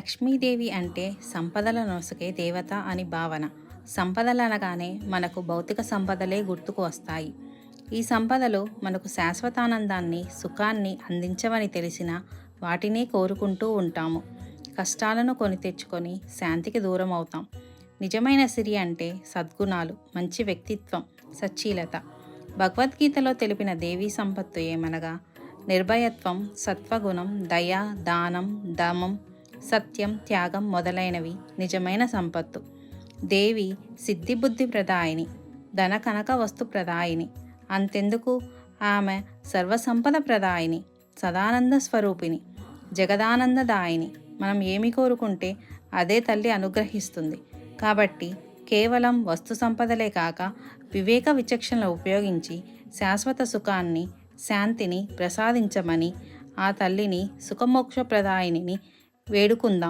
లక్ష్మీదేవి అంటే సంపదల నొసగే దేవత అని భావన. సంపదలు అనగానే మనకు భౌతిక సంపదలే గుర్తుకు వస్తాయి. ఈ సంపదలు మనకు శాశ్వతానందాన్ని, సుఖాన్ని అందించవని తెలిసిన వాటినే కోరుకుంటూ ఉంటాము. కష్టాలను కొని తెచ్చుకొని శాంతికి దూరం అవుతాం. నిజమైన సిరి అంటే సద్గుణాలు, మంచి వ్యక్తిత్వం, సచ్చీలత. భగవద్గీతలో తెలిపిన దేవీ సంపత్తు ఏమనగా నిర్భయత్వం, సత్వగుణం, దయ, దానం, దమం, సత్యం, త్యాగం మొదలైనవి నిజమైన సంపత్తు. దేవి సిద్ధిబుద్ధి ప్రదాయిని, ధన కనక వస్తు ప్రదాయిని. అంతెందుకు, ఆమె సర్వసంపద ప్రదాయిని, సదానంద స్వరూపిణి, జగదానందదాయిని. మనం ఏమి కోరుకుంటే అదే తల్లి అనుగ్రహిస్తుంది. కాబట్టి కేవలం వస్తు సంపదలే కాక వివేక విచక్షణలు ఉపయోగించి శాశ్వత సుఖాన్ని, శాంతిని ప్రసాదించమని ఆ తల్లిని సుఖమోక్ష ప్రదాయిని వేడుకుందాం.